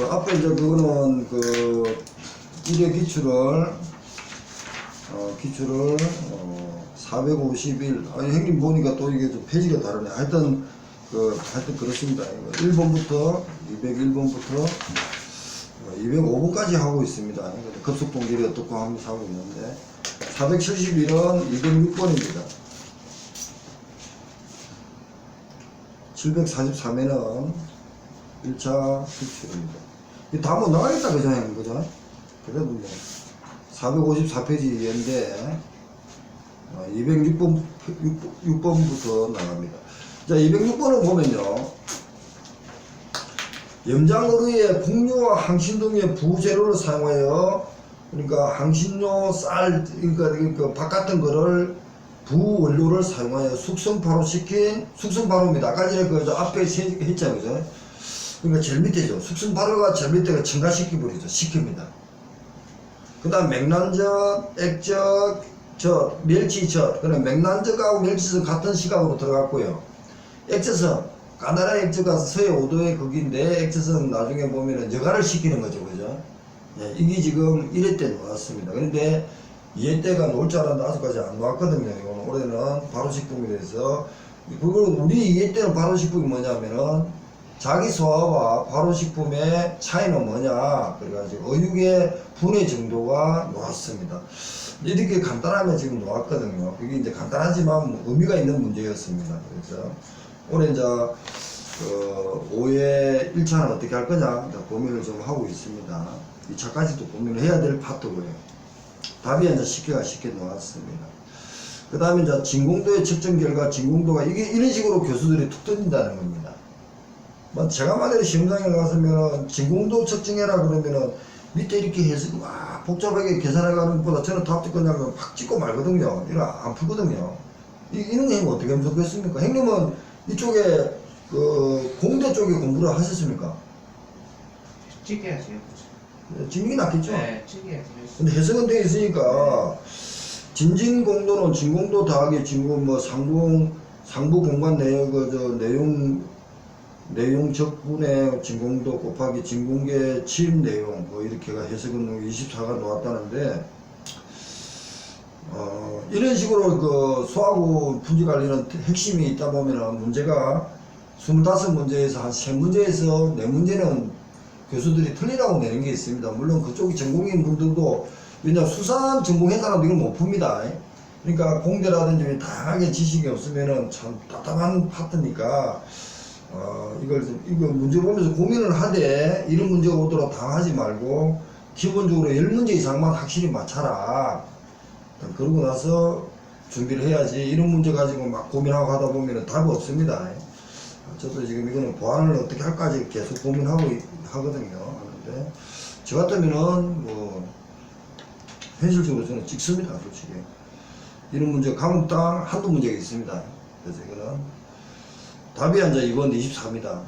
앞에 이제 그거는 그 1회 기출을 451. 아니 형님 보니까 또 이게 좀 페이지가 다르네. 하여튼 그렇습니다. 1번부터 201번부터 205번까지 하고 있습니다. 급속동결이 어떻고 하면서 하고 있는데 471은 206번입니다. 743회는 1차 기출입니다. 이 다 못 나가겠다, 그죠, 형님? 그죠? 그래도 뭐, 454페이지인데, 206번부터 나갑니다. 자, 206번을 보면요. 염장어류의 곡류와 항신등의 부재료를 사용하여, 그러니까 항신료, 쌀, 그러니까 밥 같은 거를 부원료를 사용하여 숙성발효입니다. 아까 전에 그 앞에 했잖아요, 그죠? 그러니까 제일 밑에죠. 숙성발효가 제일 밑에가 첨가시키버리죠. 식힙니다. 그 다음 맥란젓, 액젓, 멸치젓. 그럼 맥란젓하고 멸치젓 같은 시각으로 들어갔고요. 액젓은 가나다 액젓가 서해 5도의 극인데, 액젓은 나중에 보면은 여가를 시키는 거죠, 그죠? 예, 이게 지금 1회 때 나왔습니다. 그런데 2회 때가 놓을 줄 알았는데 아직까지 안 나왔거든요. 이거는 올해는 발효식품이 돼서, 그걸 우리 2회 때는 발효식품이 뭐냐면은 자기 소화와 발효식품의 차이는 뭐냐, 그래가지고 어육의 분해 정도가 나왔습니다. 이렇게 간단하게 지금 나왔거든요. 그게 이제 간단하지만 의미가 있는 문제였습니다. 그래서 올해 이제 5회 1차는 어떻게 할 거냐 고민을 좀 하고 있습니다. 2차까지도 고민을 해야 될 파트고요. 답이 이제 쉽게 나왔습니다. 그 다음에 이제 진공도의 측정 결과, 진공도가 이게 이런 식으로 교수들이 툭 던진다는 겁니다. 제가 만약에 시험장에 갔으면 진공도 측정해라 그러면은 밑에 이렇게 해서 막 복잡하게 계산해가는 것보다 저는 답 듣고 나면 팍 찍고 말거든요. 이거 안 풀거든요. 이런 거 형님 어떻게 하면 좋겠습니까? 형님은 이쪽에 그 공대 쪽에 공부를 하셨습니까? 찍어야죠. 찍는 게 낫겠죠? 네, 찍어야죠. 근데 해석은 되어 있으니까 진진공도는 진공도 더하기 진공 뭐 상부 공간 내용 적분의 진공도 곱하기 진공계 침입 내용 뭐 이렇게가 해석은 24가 나왔다는데 이런 식으로 그 소하고 분지 관리는 핵심이 있다 보면은 문제가 25문제에서 한 3문제에서 4문제는 교수들이 틀리라고 내는 게 있습니다. 물론 그쪽이 전공인 분들도 왜냐 수산 전공한 사람도 이걸 못 풉니다. 그러니까 공대라든지 다양하게 지식이 없으면은 참 답답한 파트니까 이거 문제 보면서 고민을 하되 이런 문제가 오도록 당하지 말고 기본적으로 10문제 이상만 확실히 맞춰라. 그러고 나서 준비를 해야지 이런 문제 가지고 막 고민하고 하다 보면 답이 없습니다. 저도 지금 이거는 보완을 어떻게 할까지 계속 고민하고 하거든요. 그런데 저 같으면은 뭐 현실적으로 저는 찍습니다. 솔직히 이런 문제 가면 딱 한두 문제가 있습니다. 그래서 이거는 답이 이제 이번 24입니다.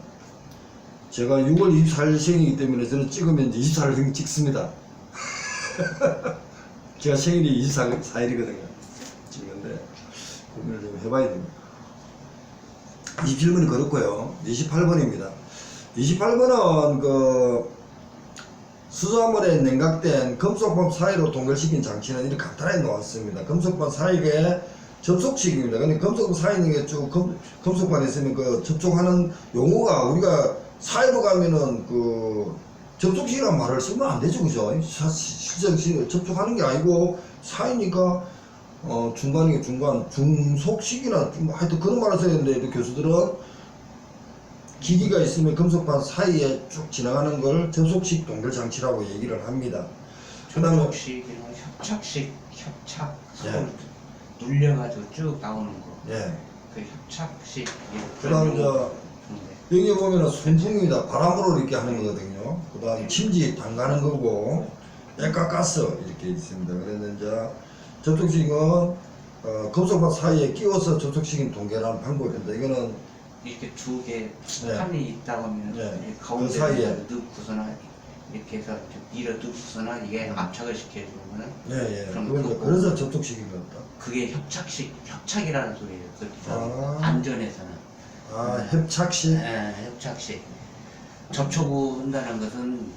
제가 6월 24일생이기 때문에 저는 찍으면 24일 찍습니다. 제가 생일이 24일이거든요. 찍는데 고민을 좀 해봐야 됩니다. 27번이 그렇고요. 28번입니다. 28번은 그 수소화물에 냉각된 금속밥 사이로 동결시킨 장치는 이렇게 간단하게 나왔습니다. 금속밥 사이에 접속식입니다. 근데 금속밥 사이에 있는 게 쭉 금속밥에 있으면 그 접촉하는 용어가 우리가 사이로 가면은 그 접속식이라는 말을 쓰면 안 되죠, 그죠? 실제 접촉하는 게 아니고 사이니까 중간이게 중속식이나 하여튼 그런 말을 써야 되는데 교수들은 기기가 있으면 금속판 사이에 쭉 지나가는 걸 접속식 동결 장치라고 얘기를 합니다. 접속식이랑 협착식, 협착 예. 눌려가지고 쭉 나오는 거. 예. 그 협착식. 그 다음 여기 보면은 손풍입니다. 바람으로 이렇게 하는 거거든요. 그 다음 침지 담가는 거고 액가가스 이렇게 있습니다. 그래서 이제 접속식은 금속판 사이에 끼워서 접속식인 동결하는 방법입니다. 이거는 이렇게 두 개 네. 판이 있다고 하면 네. 가운데 그 사이에. 넣고서나 이렇게 해서 밀어 넣고서나 이게 압착을 시켜주는 거는 예. 그럼 그래서 접속식인 겁니다. 그게 협착이라는 소리예요. 아. 안전에서는. 협착식. 네, 협착식. 접촉한다는 것은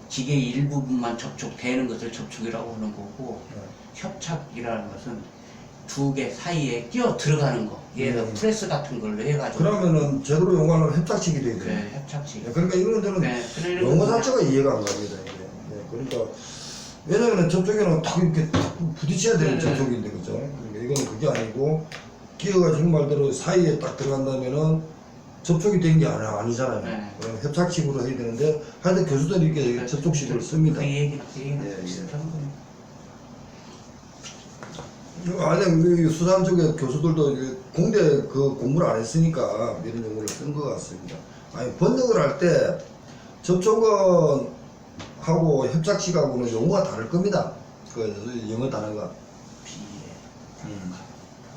기계 일부분만 접촉되는 것을 접촉이라고 하는 거고, 협착이라는 것은 두 개 사이에 끼어 들어가는 거. 얘가 프레스 같은 걸로 해가지고. 그러면은 제대로 용어하면 협착식이 되거든요. 네, 협착식. 그러니까 이거는 저는 네, 그런 용어 거는 자체가 이해가 안 갑니다. 이게. 네, 그러니까 왜냐면 접촉에는 딱 이렇게 딱 부딪혀야 되는 네. 접촉인데 그죠? 그러니까 이거는 그게 아니고 끼어가 지금 말대로 사이에 딱 들어간다면은 접촉이 된 게 아니잖아요. 네. 그럼 협착식으로 해야 되는데 하여튼 교수들이 이렇게 접촉식을 씁니다. 그 얘기랑 그 얘기랑 예, 예. 비슷한 거예요. 아니, 그 수산 쪽에 교수들도 이게 공대 그 공부를 안 했으니까 이런 용어를 쓴 것 같습니다. 아니, 번역을 할 때 접촉은 하고 협착식하고는 용어가 다를 겁니다. 그 영어 단어가. 비에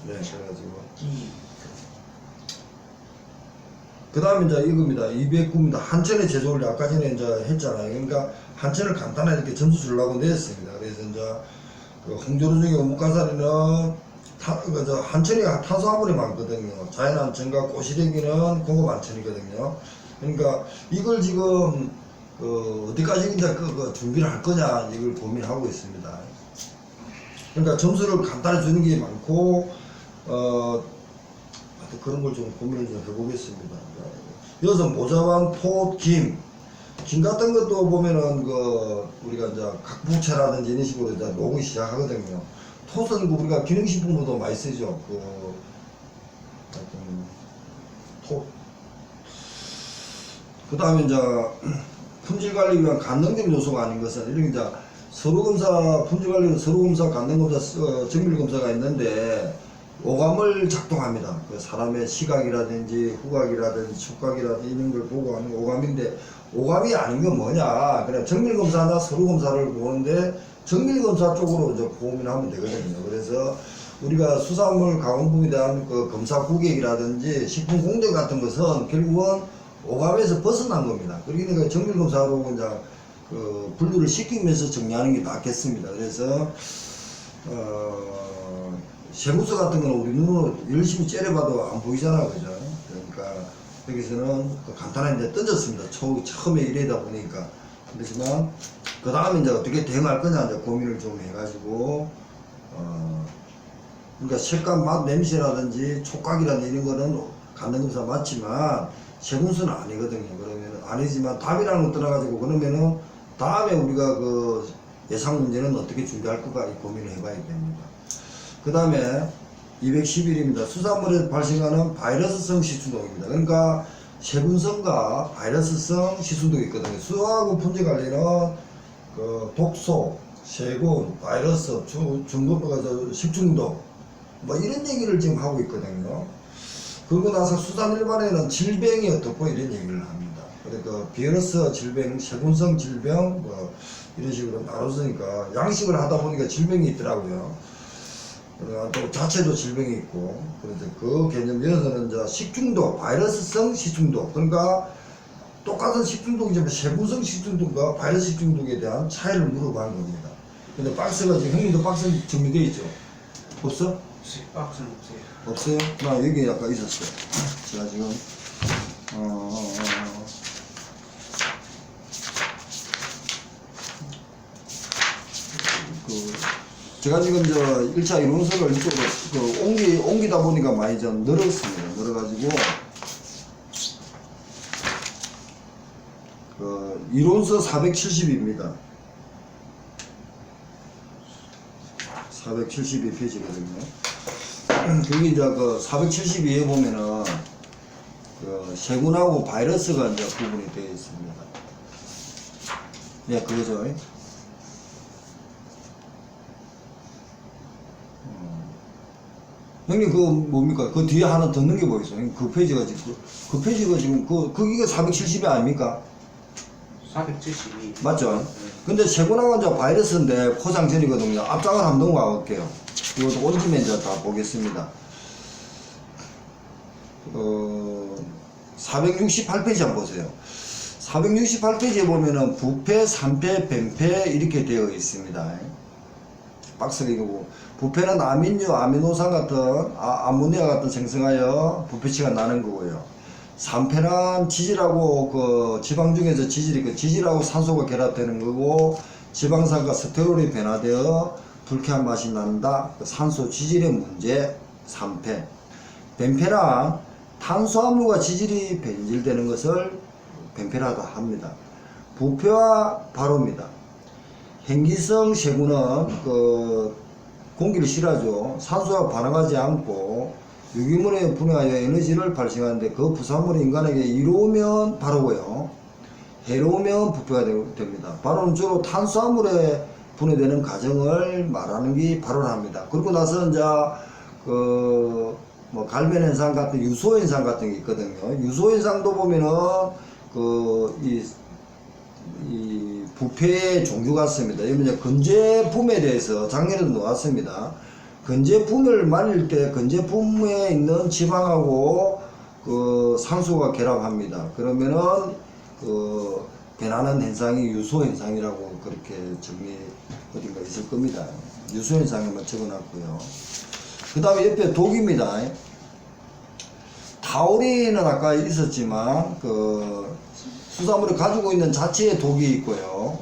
네, 그래가지고. 기. 그 다음에 이제 이겁니다. 209입니다. 한천의 제조를 아까 전에 이제 했잖아요. 그러니까 한천을 간단하게 이렇게 점수 주려고 냈습니다. 그래서 이제 그 홍조류 중에 우뭇가사리는 한천이 탄수화물이 많거든요. 자연한천과 꼬시래기는 고급 한천이거든요. 그러니까 이걸 지금 어디까지 이제 그 준비를 할 거냐 이걸 고민하고 있습니다. 그러니까 점수를 간단히 주는 게 많고 하여튼 그런 걸 좀 고민을 좀 해보겠습니다. 여기서 모자반, 톳, 김 같은 것도 보면은 우리가 이제 각부채라든지 이런 식으로 이제 녹이 시작하거든요. 톳은 우리가 기능식품으로도 많이 쓰죠. 하여튼 톳. 그 다음에 이제 품질 관리 위한 간능적 요소가 아닌 것은 이런 이제 서류검사, 품질 관리는 서류검사, 간능검사, 정밀검사가 있는데 오감을 작동합니다. 그 사람의 시각이라든지 후각이라든지 촉각이라든지 이런 걸 보고 하는 오감인데 오감이 아닌 건 뭐냐? 그냥 정밀검사나 서류검사를 보는데 정밀검사 쪽으로 이제 고민하면 되거든요. 그래서 우리가 수산물 가공품에 대한 그 검사 고객이라든지 식품 공정 같은 것은 결국은 오감에서 벗어난 겁니다. 그러니까 정밀검사로 이제 분류를 시키면서 정리하는 게 낫겠습니다. 그래서 세무서 같은 거는 우리 눈으로 열심히 째려봐도 안 보이잖아요. 그죠? 그러니까 여기서는 간단하게 이제 던졌습니다. 처음에 이래다 보니까. 그렇지만 그 다음에 이제 어떻게 대응할 거냐 이제 고민을 좀 해가지고 그러니까 색감, 맛, 냄새라든지 촉각이라든지 이런 거는 간단검사 맞지만 세분수는 아니거든요. 그러면 아니지만 답이라는 거 떠나가지고 그러면은 다음에 우리가 그 예상 문제는 어떻게 준비할 거가 이 고민을 해봐야 됩니다. 그 다음에 211입니다. 수산물에 발생하는 바이러스성 식중독입니다. 그러니까 세균성과 바이러스성 식중독이 있거든요. 수하고 품질 관리는 그 독소, 세균, 바이러스, 식중독 뭐 이런 얘기를 지금 하고 있거든요. 그러고 나서 수산 일반에는 질병이 어떻고 이런 얘기를 합니다. 그러니까 비러스 질병, 세균성 질병 뭐 이런 식으로 나눴으니까 양식을 하다 보니까 질병이 있더라고요. 또 자체도 질병이 있고 그래서 그 개념에서는 이제 식중독, 바이러스성 식중독 그러니까 똑같은 식중독이지만 세균성 식중독과 바이러스 식중독에 대한 차이를 물어보는 겁니다. 근데 박스가 지금 형님도 박스 준비되어 있죠? 없어? 박스는 없어요. 없어요? 나 여기 아까 있었어요. 제가 지금 제가 지금 저 1차 이론서를 이쪽으로 옮기다 보니까 많이 좀 늘었습니다. 늘어가지고 이론서 470입니다. 472페이지거든요. 거기 이제 472에 보면은 세균하고 바이러스가 이제 구분이 되어 있습니다. 네, 그거죠. 형님, 그거 뭡니까? 그 뒤에 하나 더 넣는 게 뭐 있어요? 그 페이지가 지금, 거기가 470이 아닙니까? 472. 맞죠? 근데 세균하고 이제 바이러스인데 포장 전이거든요. 앞장을 한번 넘어가 볼게요. 이것도 온 김에 이제 다 보겠습니다. 468페이지 한번 보세요. 468페이지에 보면은 부패, 산패, 뱀패 이렇게 되어 있습니다. 박스가 이거고, 부패는 아민류, 아미노산 같은, 아모니아 같은 생성하여 부패치가 나는 거고요. 산패란 지질하고 그 지방 중에서 지질이 그 지질하고 산소가 결합되는 거고 지방산과 스테롤이 변화되어 불쾌한 맛이 난다. 그 산소 지질의 문제 산패. 벤페란 탄수화물과 지질이 변질되는 것을 벤페라다 합니다. 부패와 발호입니다. 행기성 세균은 그 공기를 싫어하죠. 산소와 반응하지 않고 유기물에 분해하여 에너지를 발생하는데 그 부산물이 인간에게 이로우면 발호고요. 해로우면 부패가 됩니다. 발호는 주로 탄수화물에 분해되는 과정을 말하는 게 발호를 합니다. 그리고 나서 이제 뭐 갈변 현상 같은 유소 현상 같은 게 있거든요. 유소 현상도 보면은 이 부패의 종류 같습니다. 여기 이제 건제품에 대해서 작년에도 나왔습니다. 건제품을 말릴 때 건제품에 있는 지방하고 그 산소가 결합합니다. 그러면은 그 변하는 현상이 유소 현상이라고 그렇게 정리 어딘가 있을 겁니다. 유소 현상에만 적어놨고요. 그 다음에 옆에 독입니다. 타우린은 아까 있었지만 그 수산물이 가지고 있는 자체의 독이 있고요.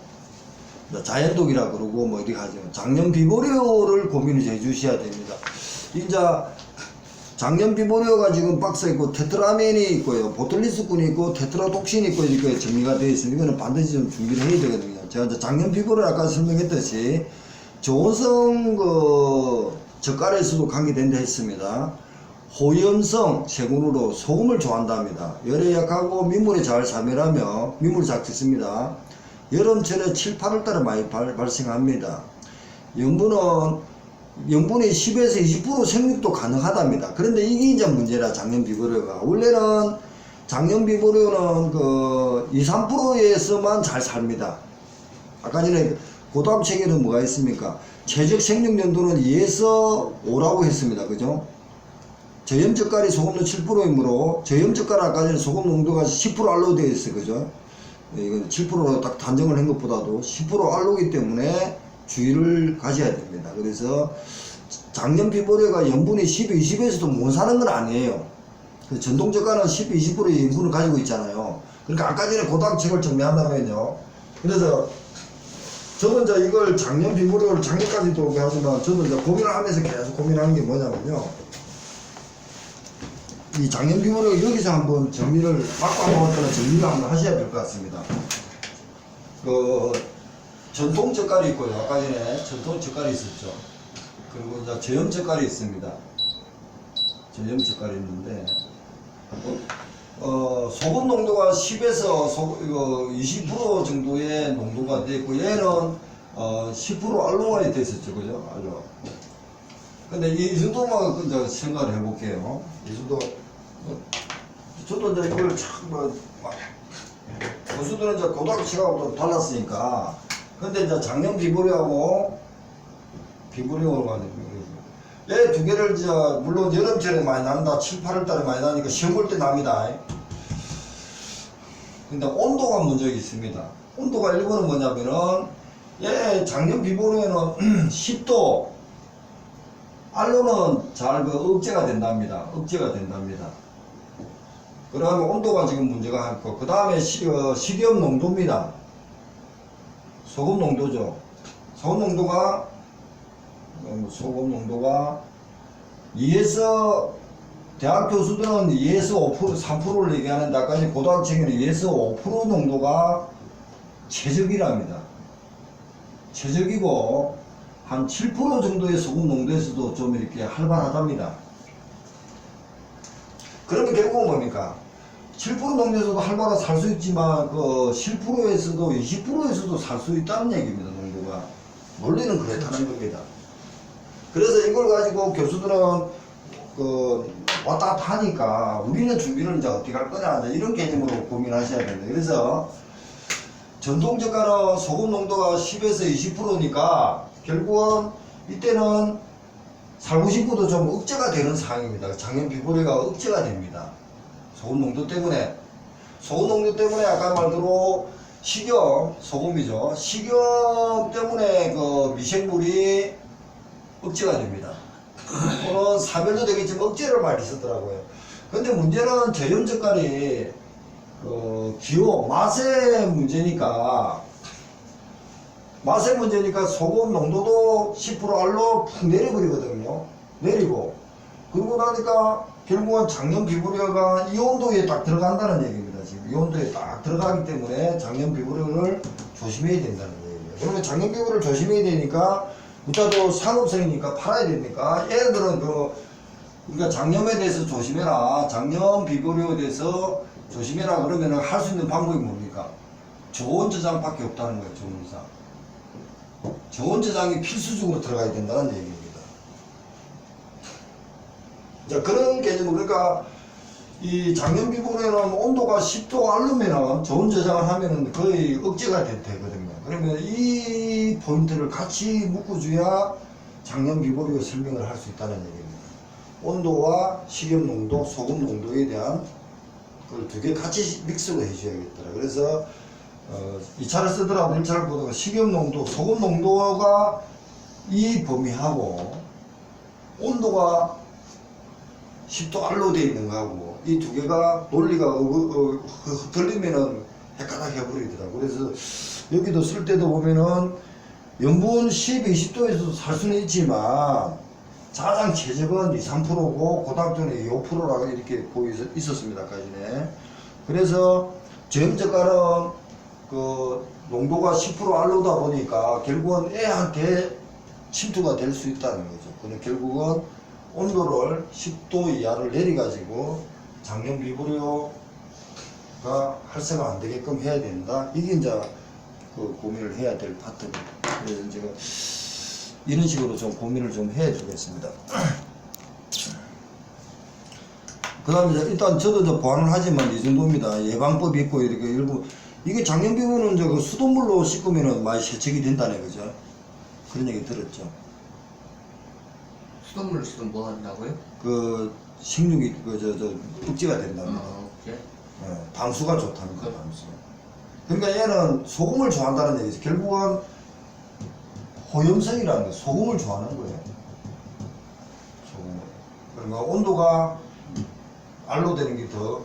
자연독이라 그러고 뭐 이렇게 하죠. 장염 비보리오를 고민을 해주셔야 됩니다. 이제 장염 비보리오가 지금 박스에 있고 테트라멘이 있고요. 보툴리스군이 있고 테트라독신이 있고 이렇게 정리가 되어 있습니다. 이거는 반드시 좀 준비를 해야 되거든요. 제가 이제 장염 비보리오 아까 설명했듯이 저온성 그 젓갈에서도 감기된다 했습니다. 호염성 세균으로 소금을 좋아한답니다. 열에 약하고 민물에 잘 자멸하며 민물을 잘 찢습니다. 여름철에 7, 8월달에 많이 발생합니다. 영분이 10에서 20% 생육도 가능하답니다. 그런데 이게 이제 문제라 장염 비보리오가 원래는 장염 비보리오는 그 2, 3%에서만 잘 삽니다. 아까 전에 고등학교 책에는 뭐가 있습니까? 최적 생육 연도는 2에서 5라고 했습니다. 그죠? 저염젓갈이 소금도 7%이므로 저염젓갈 아까 전에 소금 농도가 10% 알로 되어 있어요. 그죠? 이건 7%로 딱 단정을 한 것보다도 10% 알로기 때문에 주의를 가져야 됩니다. 그래서 장염 비보리오가 염분이 10, 20에서도 못 사는 건 아니에요. 전통젓갈은 10, 20%의 염분을 가지고 있잖아요. 그러니까 아까 전에 고등학교 책을 정리한다면요. 그래서 저는 이제 이걸 장염 비보리오를 작년까지도 하지만 저는 이제 고민을 하면서 계속 고민하는 게 뭐냐면요. 이 장염 비보리오 여기서 한번 정리를 막고 한번 정리를 한번 하셔야 될 것 같습니다. 그 전통 젓갈이 있고요. 아까 전에 전통 젓갈이 있었죠. 그리고 이제 저염 젓갈이 있습니다. 저염 젓갈이 있는데 소금 농도가 10에서 20% 정도의 농도가 되어 있고 얘는 10% 알로만이 되어 있었죠. 그죠? 알로. 근데 이 정도만 이제 생각을 해볼게요. 이 정도. 저도 이제 이걸 참 교수들은 이제 고등학교 시간하고 달랐으니까. 근데 이제 작년 비보리오하고 비보리오가 얘 두 개를 이제 물론 여름철에 많이 난다. 7, 8월 달에 많이 나니까 시험 볼 때 납니다. 근데 온도가 문제가 있습니다. 온도가 일본은 뭐냐면은 얘 작년 비보리오는 10도 알로는 잘 억제가 된답니다. 억제가 된답니다. 그러면 온도가 지금 문제가 있고, 그 다음에 식염 농도입니다. 소금 농도죠. 소금 농도가 2에서, 대학 교수들은 2에서 5%, 3%를 얘기하는데, 아까 고등학생에는 2에서 5% 농도가 최적이랍니다. 최적이고, 한 7% 정도의 소금 농도에서도 좀 이렇게 활발하답니다. 그러면 결국은 뭡니까? 7% 농도에서도 활발하게 살 수 있지만, 10%에서도 20%에서도 살 수 있다는 얘기입니다, 농도가. 논리는 그렇다는 겁니다. 그래서 이걸 가지고 교수들은, 왔다 갔다 하니까, 우리는 준비를 이제 어떻게 할 거냐, 이런 개념으로 고민하셔야 됩니다. 그래서, 전통젓갈은 소금 농도가 10에서 20%니까, 결국은 이때는 살고 싶어도 좀 억제가 되는 상황입니다. 장염 비보리오가 억제가 됩니다. 소금 농도 때문에. 소금 농도 때문에 아까 말대로 식염, 소금이죠. 식염 때문에 그 미생물이 억제가 됩니다. 또는 사별도 되겠지만 억제를 많이 쓰더라고요. 근데 문제는 저염젓갈이 기호 맛의 문제니까 소금 농도도 10% 알로 푹 내려버리거든요. 내리고 그러고 나니까 결국은 장염 비브리오가 이 온도에 딱 들어간다는 얘기입니다. 지금 이 온도에 딱 들어가기 때문에 장염 비브리오를 조심해야 된다는 얘기예요. 그러면 장염 비브리오를 조심해야 되니까 무타도 상업성이니까 팔아야 되니까 얘들은 그러니까 장염에 대해서 조심해라, 장염 비브리오에 대해서 조심해라 그러면 할 수 있는 방법이 뭡니까? 저온 저장밖에 없다는 거예요. 저온 저장. 저온 저장이 필수적으로 들어가야 된다는 얘기입니다. 자, 그런 개념은 그러니까 이 장염 비브리오는 온도가 10도 알르면 저온 저장을 하면은 거의 억제가 되거든요. 그러면 이 포인트를 같이 묶어줘야 장염 비브리오 설명을 할 수 있다는 얘기입니다. 온도와 식염 농도, 소금 농도에 대한 그걸 두 개 같이 믹스로 해줘야겠더라. 그래서 2차를 쓰더라도 1차를 보다가 식염 농도, 소금 농도가 이 범위하고 온도가 10도 알로 되어 있는 거하고 이 두 개가 논리가 틀리면은 헷갈하게 해버리더라고. 그래서 여기도 쓸 때도 보면은 염분 10, 20도에서도 살 수는 있지만 가장 최적은 2, 3%고 고당전에 5%라고 이렇게 보고 있었습니다. 아까 전에. 그래서 저염젓갈은 그 농도가 10% 알로다 보니까 결국은 애한테 침투가 될 수 있다는 거죠. 근데 결국은 온도를 10도 이하를 내려가지고 장염 비브리오가 활성화 안 되게끔 해야 된다. 이게 이제 그 고민을 해야 될 파트입니다. 그래서 제가 이런 식으로 좀 고민을 좀 해 주겠습니다. 그 다음에 일단 저도 저 보완을 하지만 이 정도입니다. 예방법이 있고 이렇게 일부 이게 장염 비브리오는 저 수돗물로 씻으면은 많이 세척이 된다네, 그죠? 그런 얘기 들었죠. 수돗물로 씻으면 뭐 한다고요? 그 식욕이 억제가 된답니다. 예? 담수가 좋답니다. 담수. 그러니까 얘는 소금을 좋아한다는 얘기죠. 결국은 호염성이라는 게 소금을 좋아하는 거예요. 소금을. 그러니까 온도가 알로 되는 게 더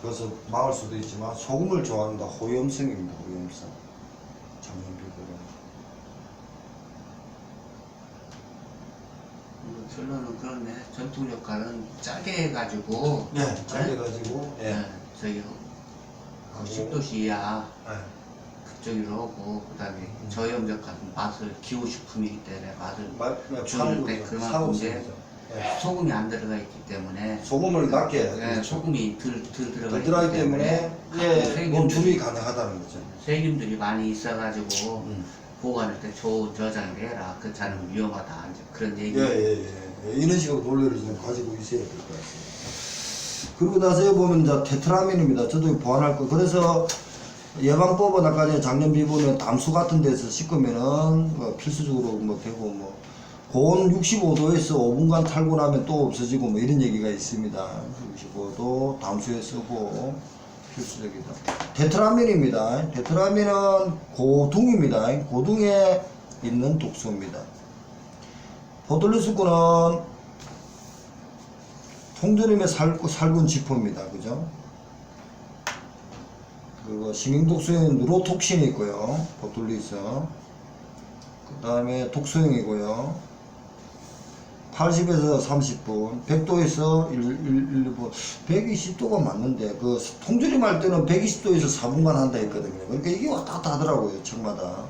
그래서 막을 수도 있지만 소금을 좋아한다. 호염성입니다. 호염성. 장염 비브리오. 결론은 그렇네. 전통젓갈은 짜게 해가지고. 네, 짜게 해가지고. 예. 저기 10도씨 이하 네. 그쪽으로 하고 그다음에 저염젓갈은 맛을 기호식품이기 때문에 맛을 파는 때 거죠. 그만큼 이제 상업성이죠. 예. 소금이 안 들어가 있기 때문에 소금을 낮게 네, 소금이 덜 들어가 들어가기 있기 때문에 예, 몸출이 가능하다는 거죠. 세균들이 많이 있어가지고 음. 보관할 때 좋은 저장을 해라. 그렇지 않으면 위험하다. 이제 그런 얘기. 예. 이런 식으로 논리를 좀 가지고 있어야 될 것 같습니다. 그리고 나서 보면 이제 테트라민입니다. 저도 보완할 거. 그래서 예방법은 아까 전에 장염 비브리오 담수 같은 데서 씻으면은 뭐 필수적으로 뭐 되고 뭐 고온 65도에서 5분간 탈고 나면 또 없어지고 뭐 이런 얘기가 있습니다. 65도 담수에 쓰고 필수적이다. 테트라민입니다. 테트라민은 고둥입니다. 고둥에 있는 독소입니다. 보틀리스크는 통조림의 살균 지포입니다. 그죠? 그리고 식용독소에는 누로톡신이 있고요. 보툴리스. 그 다음에 독소형이고요. 80에서 30분, 100도에서 1분, 120도가 맞는데, 그, 통조림 할 때는 120도에서 4분간 한다 했거든요. 그러니까 이게 왔다 갔다 하더라고요, 층마다.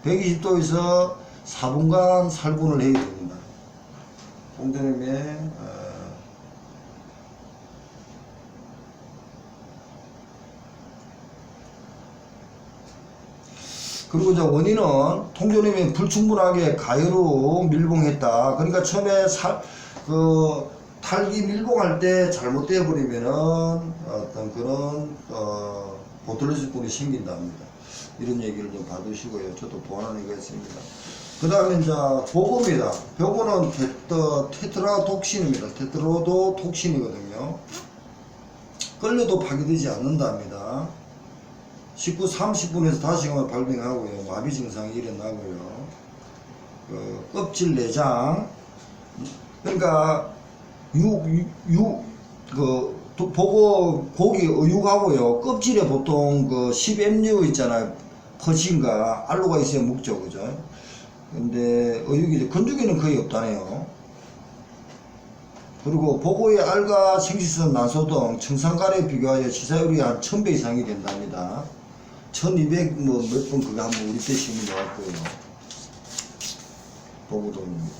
120도에서 4분간 살균을 해야 됩니다. 통조림에, 그리고 이제 원인은 통조림이 불충분하게 가열로 밀봉했다. 그러니까 처음에 탈기 밀봉할 때 잘못되어 버리면은 어떤 그런 보틀리스크가 생긴다 합니다. 이런 얘기를 좀 받으시고요. 저도 보완하는 게 있습니다. 그 다음에 이제 보고입니다. 보고는 테트라톡신입니다. 테트로도톡신이거든요. 끌려도 파괴되지 않는답니다. 19, 30분에서 5시간을 발병하고요. 마비 증상이 일어나고요. 껍질 내장. 그러니까 보고 고기 어육하고요. 껍질에 보통 그 10mU 있잖아요. 퍼신가 알로가 있어야 먹죠, 그죠? 근데 어육이 건조기는 거의 없다네요. 그리고 보고의 알과 생식선 난소 등 청산가래에 비교하여 치사율이 한 1000배 이상이 된답니다. 1200 뭐 몇 번 그거 한번 우리 때 시험이 나왔고요. 보고동입니다.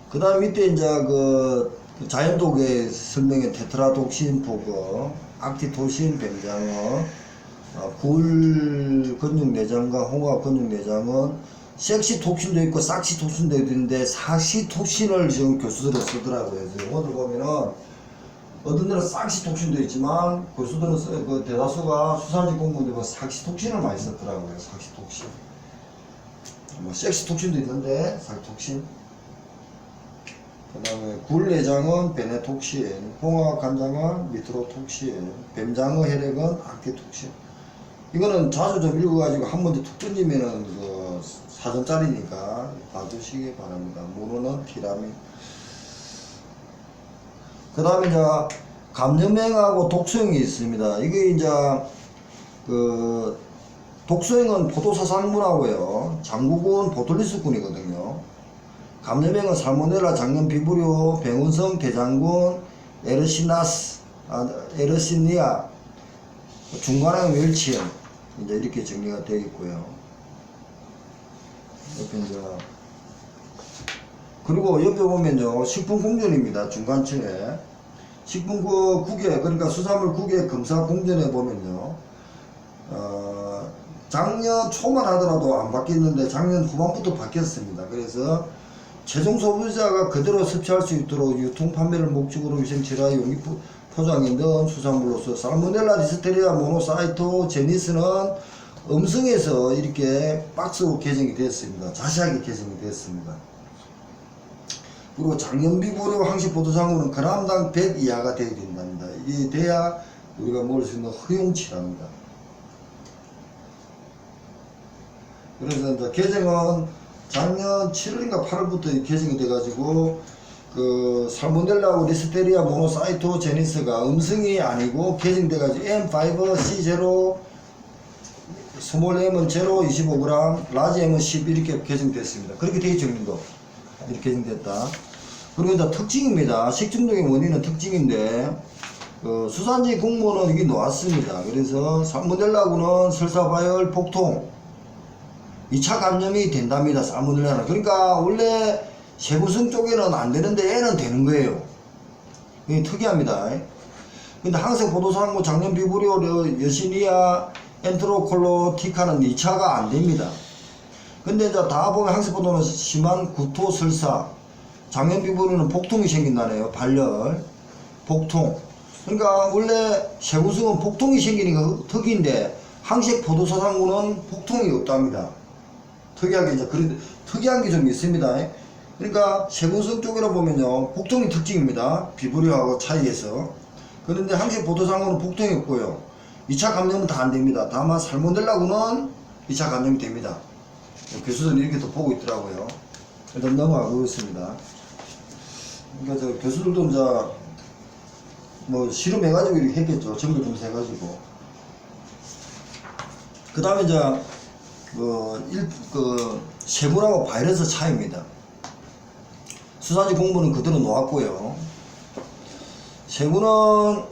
그 다음 밑에 이제 그 자연독에 설명에 테트라독신 포거, 악티토신 뱀장어, 굴 근육내장과 홍화 근육내장은 섹시톡신도 있고 삭시톡신도 있는데 삭시톡신을 지금 교수들은 쓰더라고요. 오늘 보면은 어떤 데는 삭시톡신도 있지만 교수들은 그 대다수가 수산직 공무원들은 삭시톡신을 많이 썼더라고요. 삭시톡신. 뭐 섹시톡신도 있는데 삭시톡신. 그 다음에 굴내장은 베네톡신, 홍화 간장은 미트로톡신, 뱀장어 혈액은 악티톡신. 이거는 자주 좀 읽어가지고 한 번 더 툭 던지면은 그 사전짜리니까 봐두시기 바랍니다. 문어는 피라민. 그 다음에 이제 감염행하고 독소형이 있습니다. 이게 이제 그 독소형은 포도사상문하고요. 장구군 보툴리스군이거든요. 감염행은 살모넬라, 장염 비브리오, 병원성 대장군, 에르시니아, 중간항 멸치형 이제 이렇게 정리가 되어 있고요. 옆에 이제 그리고 옆에 보면요 식품공존입니다. 중간층에 식품 그 국외 그러니까 수산물 국외 검사 공전에 보면요 작년 초만 하더라도 안 바뀌었는데 작년 후반부터 바뀌었습니다. 그래서 최종 소비자가 그대로 섭취할 수 있도록 유통 판매를 목적으로 위생치라 용기 포장에 넣은 수산물로서 살모넬라, 리스테리아, 모노사이토, 제니스는 음성에서 이렇게 박스로 개정이 되었습니다. 자세하게 개정이 되었습니다. 그리고 장염비고려 항시포도상으로는 그람당 100 이하가 되어야 된답니다. 이게 돼야 우리가 먹을 수 있는 허용치랍니다. 그래서 이제 개정은 작년 7월인가 8월부터 개정이 돼가지고 그 살모넬라하고 리스테리아, 모노사이토, 제니스가 음성이 아니고 개정돼가지고 M5C0 스몰 M은 0, 25g, 라지 M은 10 이렇게 개정됐습니다. 그렇게 되어있죠, 님도. 이렇게 개정됐다. 그리고 이제 특징입니다. 식중독의 원인은 특징인데, 수산지 공모는 이게 나왔습니다. 그래서 살모넬라하고는 설사바이올 폭통, 2차 감염이 된답니다. 살모넬라는. 그러니까 원래 세구성 쪽에는 안 되는데 얘는 되는 거예요. 이게 특이합니다. 근데 항생 포도상고, 장염 비브리오, 여시니아, 엔트로콜로티카는 2차가 안 됩니다. 근데 이제 다 보면 항생 포도는 심한 구토, 설사, 장염 비브리오는 복통이 생긴다네요. 발열, 복통. 그러니까 원래 세구성은 복통이 생기니까 특이인데 항생 포도사상고는 복통이 없답니다. 특이하게 이제 그런 특이한 게 좀 있습니다. 그러니까 세균성 쪽으로 보면요 복통이 특징입니다. 비브리오하고 차이에서. 그런데 항생 포도상고는 복통이 없고요. 2차 감염은 다 안됩니다. 다만 살모넬라고는 2차 감염이 됩니다. 교수들이 이렇게 또 보고 있더라고요. 일단 넘어가고 있습니다. 그러니까 저 교수들도 이제 뭐 실험해가지고 이렇게 했겠죠. 정글 검사해가지고. 그 다음에 이제 세균하고 바이러스 차이입니다. 수산지 공부는 그대로 놓았고요. 세균은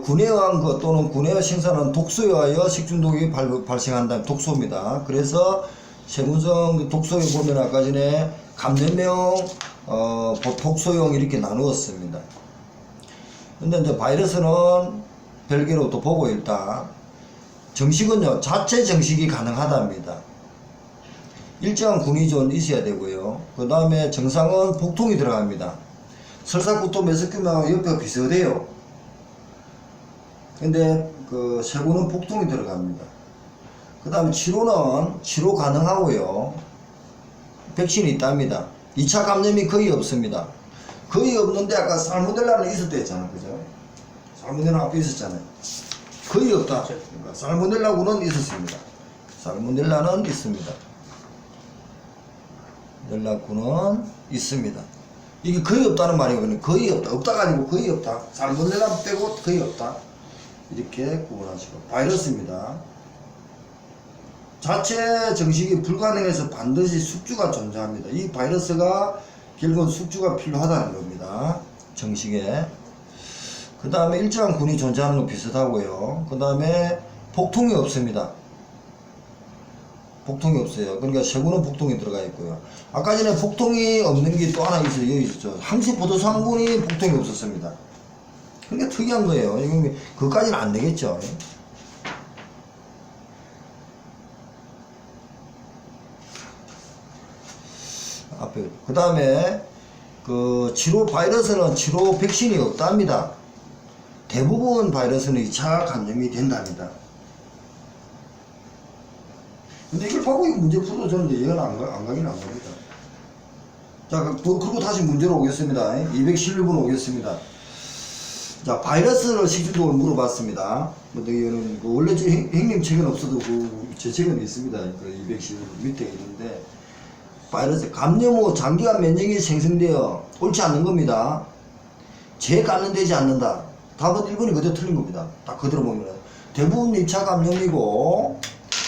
군에 의한 것 또는 군에 생산한 독소에 의하여 식중독이 발생한다는 독소입니다. 그래서 세균성 독소에 보면 아까 전에 감염형, 독소형 이렇게 나누었습니다. 근데 이제 바이러스는 별개로 또 보고 일단 정식은요 자체 정식이 가능하답니다. 일정한 군의존 있어야 되고요. 그 다음에 정상은 복통이 들어갑니다. 설사구토 메스큐만 옆에 비슷해요. 근데 세균은 복통이 들어갑니다. 그 다음에 치료는 치료 가능하고요. 백신이 있답니다. 2차 감염이 거의 없습니다. 거의 없는데 아까 살모넬라는 있었다 했잖아, 그죠? 살모넬라 앞에 있었잖아요. 거의 없다. 그러니까 살모넬라군은 있었습니다. 살모넬라는 있습니다. 넬라군은 있습니다. 이게 거의 없다는 말이거든요. 거의 없다. 없다가 아니고 거의 없다. 살모넬라 빼고 거의 없다. 이렇게 구분하시고. 바이러스입니다. 자체 정식이 불가능해서 반드시 숙주가 존재합니다. 이 바이러스가 결국은 숙주가 필요하다는 겁니다. 정식에. 그 다음에 일정한 군이 존재하는 거 비슷하고요. 그 다음에 복통이 없습니다. 복통이 없어요. 그러니까 세구는 복통이 들어가 있고요. 아까 전에 복통이 없는 게 또 하나 있어요. 여기 있었죠. 항시포도수 한 군이 복통이 없었습니다. 그러니까 특이한 거예요. 이거 그것까지는 안 되겠죠. 앞에. 그 다음에 그 치료 바이러스는 치료 백신이 없답니다. 대부분 바이러스는 2차 감염이 된답니다. 근데 이걸 보고 이 문제 풀어도 저는 이해가 안 가긴 안 갑니다. 자, 그리고 다시 문제로 오겠습니다. 211번 오겠습니다. 자, 바이러스를 식중독을 물어봤습니다. 원래 형님 책은 없어도 제 책은 있습니다. 그 211번 밑에 있는데, 바이러스 감염 후 장기간 면역이 생성되어 옳지 않는 겁니다. 재감염되지 않는다. 답은 1번이 그대로 틀린 겁니다. 딱 그대로 보면 대부분 2차 감염이고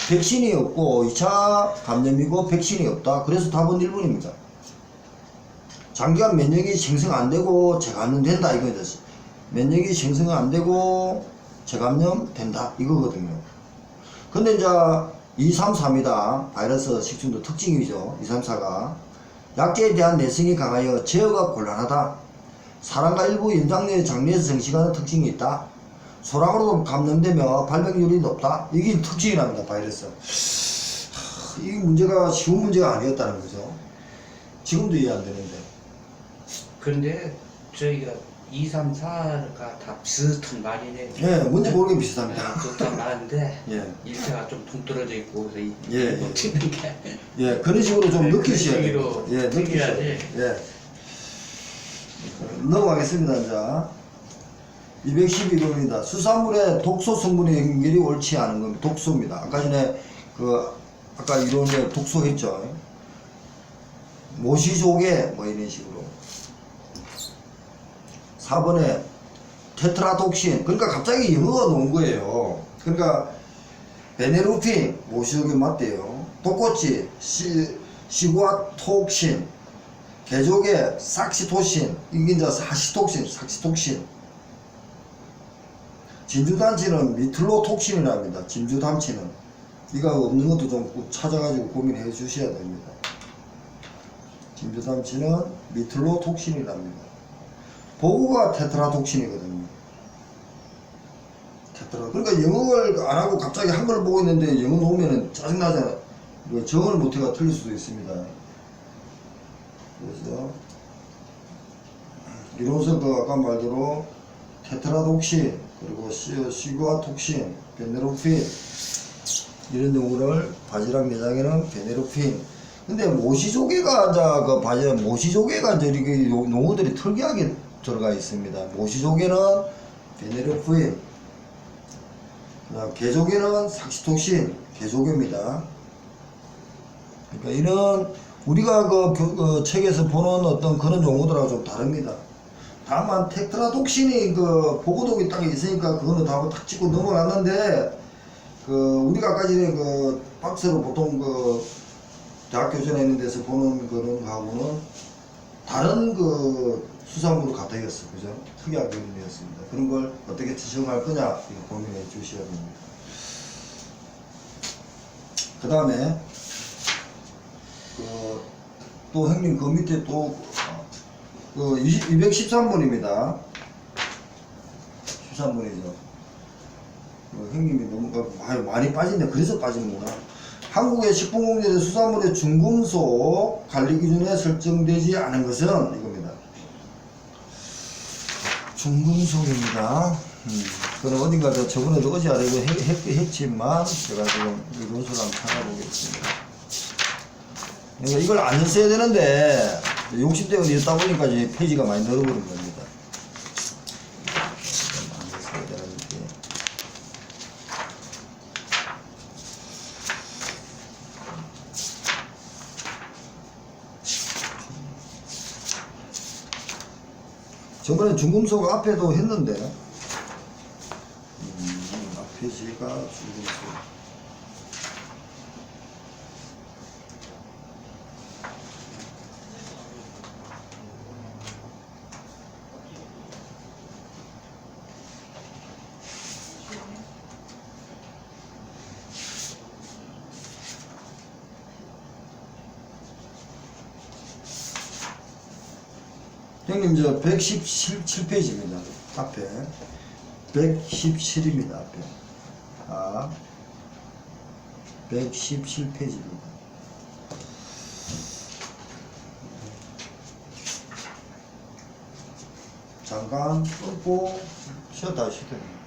백신이 없고 2차 감염이고 백신이 없다. 그래서 답은 1번입니다. 장기간 면역이 생성 안 되고 재감염 된다 이거죠. 면역이 생성 안 되고 재감염 된다 이거거든요. 근데 이제 2, 3, 4입니다. 바이러스 식중독 특징이죠. 2, 3, 4가 약제에 대한 내성이 강하여 제어가 곤란하다. 사람과 일부 연장내의 장내에서 증식하는 특징이 있다. 소량으로도 감염되며 발병률이 높다. 이게 특징이랍니다. 바이러스. 이 문제가 쉬운 문제가 아니었다는 거죠. 지금도 이해 안 되는데. 그런데 저희가 2, 3, 4가 다 비슷한 말이네. 예, 뭔지 모르게 비슷합니다. 비슷한 말인데 예. 1차가 좀 동떨어져 있고 그래서 예, 못 찍는 게. 예, 그런 식으로 좀 느끼셔야 그런 돼요. 식으로 예, 느끼셔야 돼요. 예. 넘어가겠습니다. 이제 212번입니다. 수산물의 독소 성분의 연결이 옳지 않은 겁니다. 독소입니다. 아까 전에 아까 이론에 독소 했죠. 모시조개 뭐 이런 식으로. 4번에 테트라독신. 그러니까 갑자기 영어가 나온 거예요. 그러니까 베네루핀 모시조개 맞대요. 독꽃지 시구아톡신. 개조개 삭시토신. 이게 이제 삭시톡신. 진주단치는 미틀로톡신이랍니다. 진주단치는. 이가 없는 것도 좀 꼭 찾아가지고 고민해 주셔야 됩니다. 진주단치는 미틀로톡신이랍니다. 보구가 테트라독신이거든요. 그러니까 영어를 안 하고 갑자기 한글을 보고 있는데 영어 놓으면 짜증나잖아요. 정을 못해가 틀릴 수도 있습니다. 그래서 이론서 아까 말대로 테트라독신 그리고 시구아톡신, 베네루핀 이런 용어를 바지락 내장에는 베네루핀. 근데 모시조개가 이제 모시조개가 이제 이렇게 용어들이 특이하게 들어가 있습니다. 모시조개는 베네루핀, 그다음 개조개는 삭시톡신, 개조개입니다. 그러니까 이런 우리가 그 책에서 보는 어떤 그런 용어들하고 좀 다릅니다. 다만 테트라독신이 보고독이 딱 있으니까 그거는 다 딱 찍고 넘어갔는데 우리가 아까 전에 박스로 보통 대학 교전에 있는 데서 보는 그런 거하고는 다른 수산물을 갖다 였어. 그죠? 특이한 그림이었습니다. 그런 걸 어떻게 지정할 거냐 이거 고민해 주셔야 됩니다. 그 다음에 또 형님 그 밑에 또 213번입니다. 13번이죠. 형님이 너무 많이 빠진데 그래서 빠지는구나. 한국의 식품공제에서 수산물의 중금속 관리 기준에 설정되지 않은 것은 이겁니다. 중금속입니다. 그럼 어딘가 저번에도 어제 아래 했지만 제가 지금 이론서를 한번 찾아보겠습니다. 그러니까 이걸 안 써야 되는데 60대가 되었다 보니까 이제 페이지가 많이 늘어버린 겁니다. 안 써야 되는데. 저번에 중금속 앞에도 했는데 앞에 제가 중금속 형님 저 117페이지입니다. 앞에 117입니다. 앞에 117페이지입니다. 잠깐 끊고 쉬었다 하시죠.